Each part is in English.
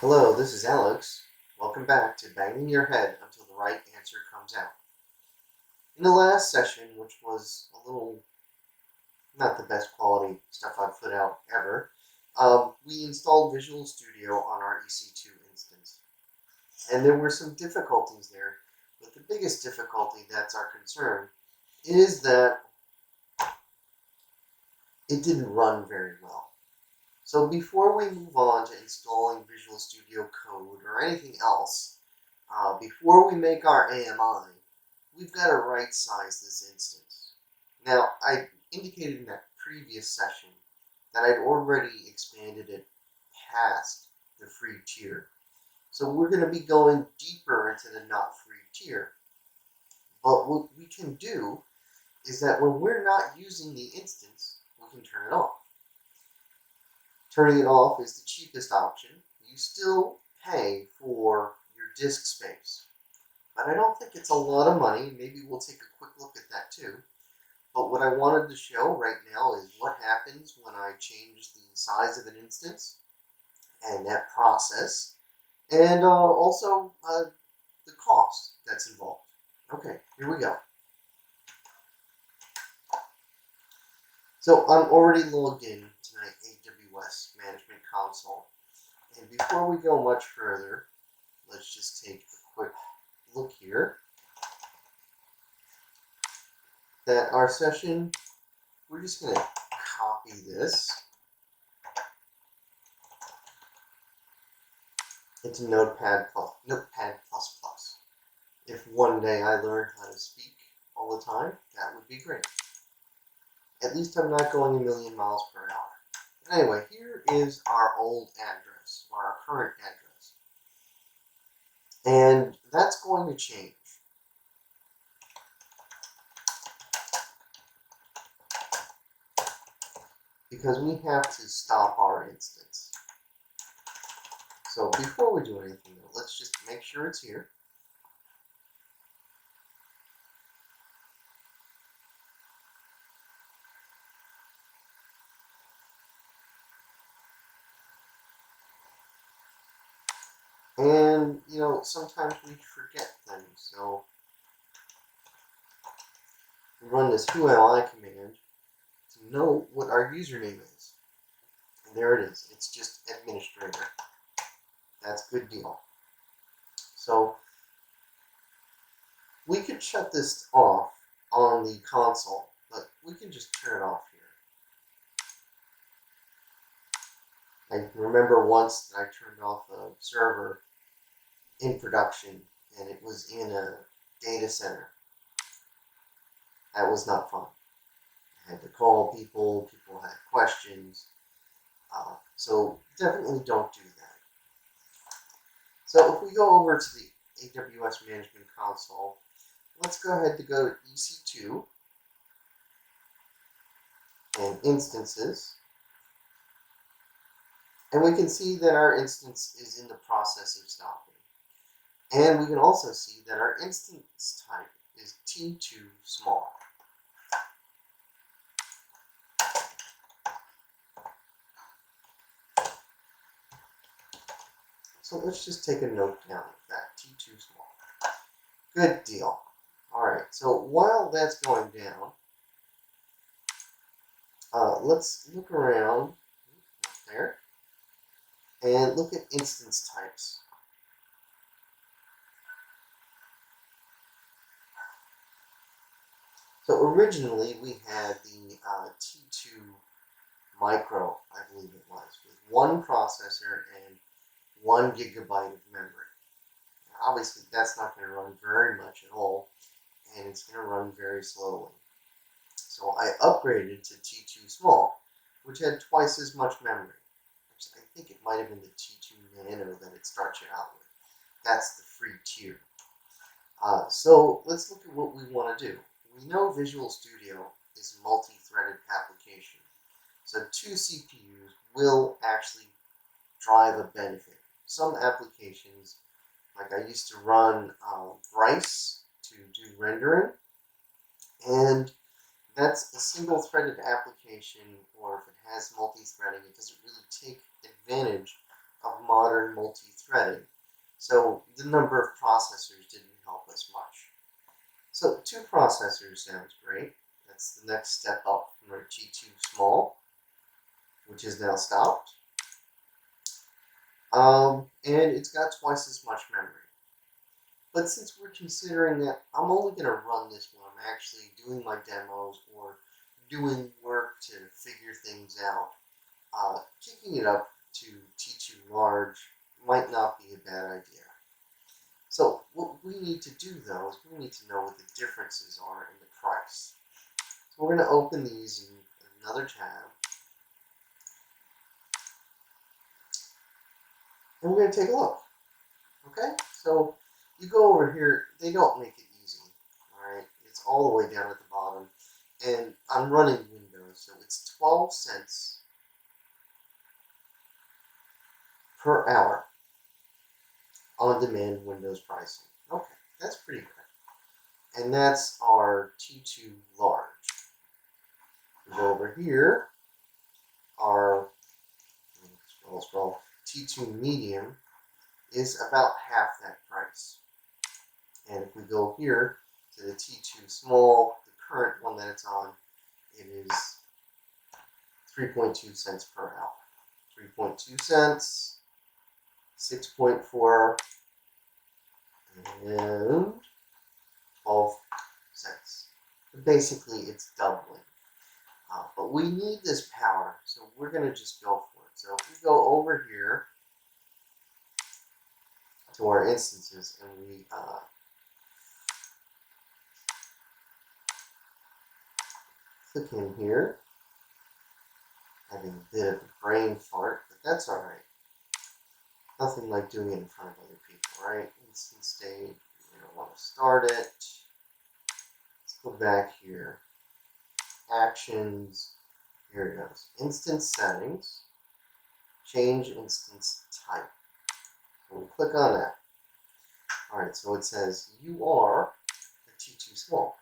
Hello, this is Alex. Welcome back to Banging Your Head Until the Right Answer Comes Out. In the last session, which was a little not the best quality stuff I've put out ever, we installed Visual Studio on our EC2 instance. And there were some difficulties there, but the biggest difficulty that's our concern is that it didn't run very well. So before we move on to installing Visual Studio Code or anything else, before we make our AMI, we've got to right size this instance. Now, I indicated in that previous session that I'd already expanded it past the free tier. So we're going to be going deeper into the not free tier. But what we can do is that when we're not using the instance, we can turn it off. Turning it off is the cheapest option. You still pay for your disk space. But I don't think it's a lot of money. Maybe we'll take a quick look at that too. But what I wanted to show right now is what happens when I change the size of an instance and that process, and also the cost that's involved. Okay, here we go. So I'm already logged in to my AWS Management Console. And before we go much further, let's just take a quick look here. That our session, we're just going to copy this into Notepad++. If one day I learn how to speak all the time, that would be great. At least I'm not going a million miles per hour. But anyway, here is our old address, or our current address. And that's going to change. Because we have to stop our instance. So before we do anything, let's just make sure it's here. And, sometimes we forget things. So we run this whoami command to know what our username is. And there it is. It's just administrator. That's a good deal. So we could shut this off on the console, but we can just turn it off here. I remember once that I turned off a server in production, and it was in a data center. That was not fun. I had to call people had questions. So definitely don't do that. So if we go over to the AWS Management Console, let's go ahead to go to EC2 and Instances. And we can see that our instance is in the process of stopping. And we can also see that our instance type is T2 small. So let's just take a note down of that, T2 small. Good deal. All right, so while that's going down, let's look around there and look at instance types. So originally we had the T2 micro, I believe it was, with one processor and 1 gigabyte of memory. Now, obviously that's not going to run very much at all, and it's going to run very slowly. So I upgraded to T2 small, which had twice as much memory. Actually, I think it might have been the T2 nano that it starts you out with. That's the free tier. So let's look at what we want to do. We know Visual Studio is a multi-threaded application. So 2 CPUs will actually drive a benefit. Some applications, like I used to run Bryce to do rendering, and that's a single-threaded application, or if it has multi-threading, it doesn't really take advantage of modern multi-threading, so the number of processors didn't help us much. So 2 processors sounds great. That's the next step up from our T2 small, which is now stopped. And it's got twice as much memory. But since we're considering that I'm only going to run this when I'm actually doing my demos or doing work to figure things out, kicking it up to T2 large might not be a bad idea. So what we need to do though is we need to know what the differences are in the price. So we're going to open these in another tab. And we're going to take a look. Okay? So you go over here, they don't make it easy. Alright? It's all the way down at the bottom. And I'm running Windows, so it's 12 cents per hour on-demand Windows pricing. Okay, that's pretty good. And that's our T2 large. We go over here, our scroll, T2 medium is about half that price. And if we go here to the T2 small, the current one that it's on, it is 3.2 cents per hour. 3.2 cents, 6.4, and 12 cents. But basically, it's doubling. But we need this power, so we're going to just go for it. So if we go over here to our instances and we click in here, having a bit of a brain fart, but that's alright. Nothing like doing it in front of other people, right? Instant state, we don't want to start it. Let's go back here. Actions, here it goes. Instance settings, change instance type. So we click on that. Alright, so it says you are a T2 small.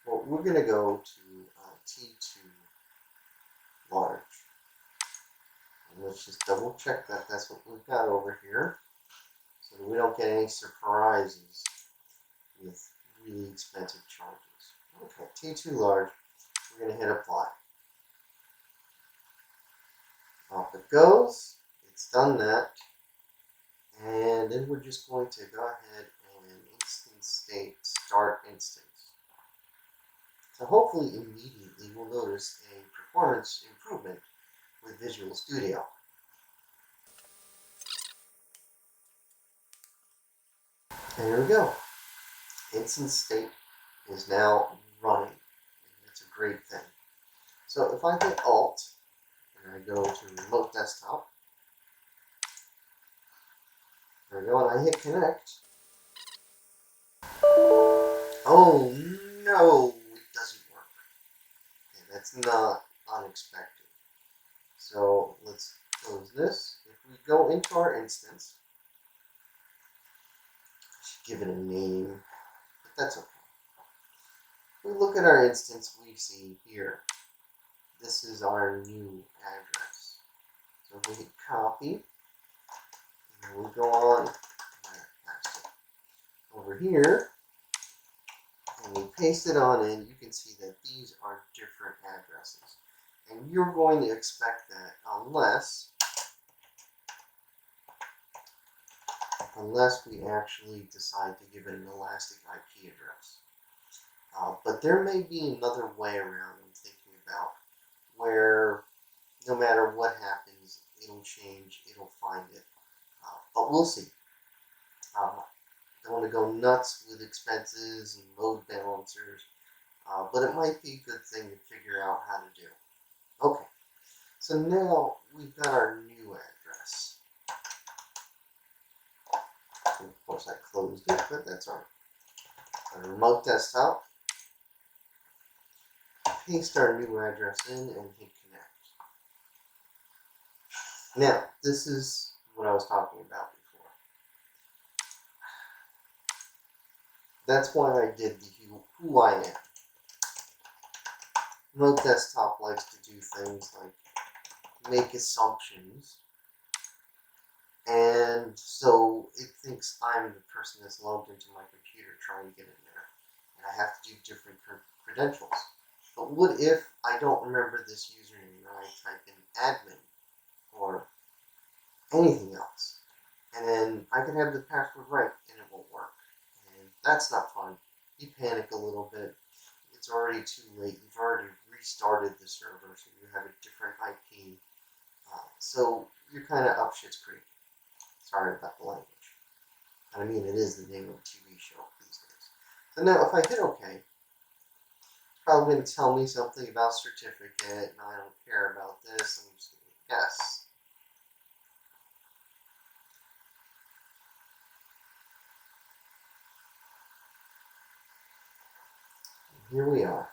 Well, we're going to go to T2 large. And let's just double check that that's what we've got over here, so that we don't get any surprises with really expensive charges. Okay, T2 large, we're going to hit apply. Off it goes. It's done that. And then we're just going to go ahead and instance state start instance. So hopefully immediately we'll notice a performance improvement with Visual Studio. And here we go. Instance state is now running. It's a great thing. So if I hit Alt and I go to Remote Desktop, there we go, and I hit Connect. Oh no, it doesn't work. Okay, that's not unexpected. So let's close this. If we go into our instance, I should give it a name, but that's okay. If we look at our instance, we see here, this is our new address. So if we hit copy, and we go on over here, and we paste it on in, you can see that these are different addresses. And you're going to expect that unless we actually decide to give it an elastic IP address. But there may be another way around I'm thinking about, where no matter what happens, it'll change, it'll find it. But we'll see. Don't want to go nuts with expenses and load balancers, but it might be a good thing to figure out how to do. Okay, so now we've got our new address. And of course I closed it, but that's all right. Our remote desktop. Paste our new address in and hit connect. Now, this is what I was talking about before. That's why I did the who I am. Remote desktop likes to do things like make assumptions And so it thinks I'm the person that's logged into my computer trying to get in there. And I have to do different credentials. But what if I don't remember this username and I type in admin or anything else? And then I can have the password right and it won't work. And that's not fun. You panic a little bit. It's already too late. You've already restarted the server, so you have a different IP. So you're kind of up shit's creek. Sorry about the language. I mean, it is the name of a TV show these days. So now if I hit OK, it's probably going to tell me something about certificate, and I don't care about this. I'm just going to yes. Here we are.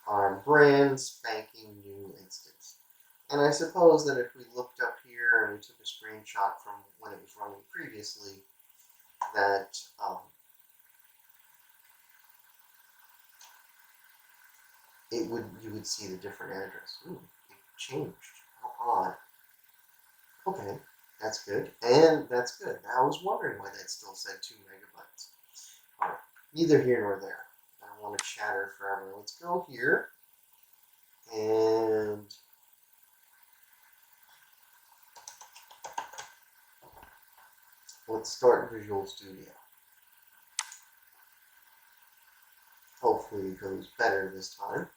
Our brand spanking new instance. And I suppose that if we looked up here and we took a screenshot from when it was running previously, that you would see the different address. Ooh, it changed. How odd. Okay, that's good. And that's good. I was wondering why that still said 2 megabytes. Alright, neither here nor there. I don't want to chatter forever. Let's go here and let's start Visual Studio. Hopefully it goes better this time.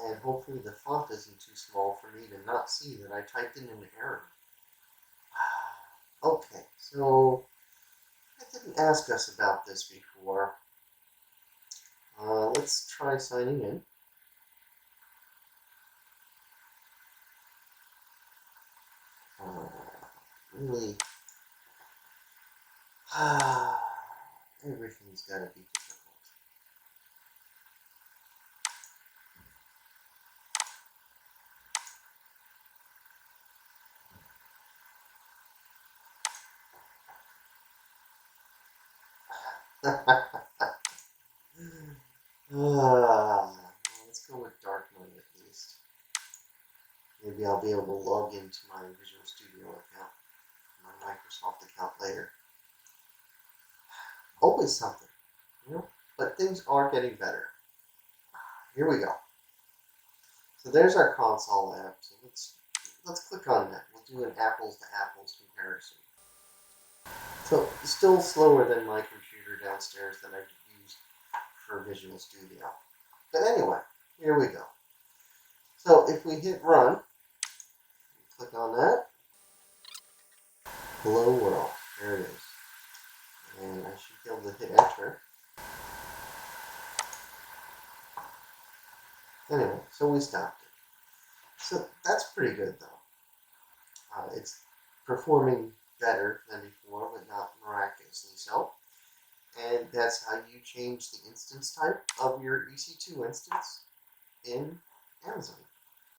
And hopefully the font isn't too small for me to not see that I typed in an error. Okay, so I didn't ask us about this before. Let's try signing in. Really, everything's got to be difficult. Let's go with dark mode at least. Maybe I'll be able to log into my Visual Studio account, my Microsoft account later. Always something, you know? But things are getting better. Here we go. So there's our console app. So let's click on that. We'll do an apples to apples comparison. So still slower than my computer downstairs that I use for Visual Studio. But anyway, here we go. So if we hit run, click on that. Hello world. There it is. And I should be able to hit enter. Anyway, so we stopped it. So that's pretty good though. It's performing better than before, but not miraculously so. And that's how you change the instance type of your EC2 instance in Amazon.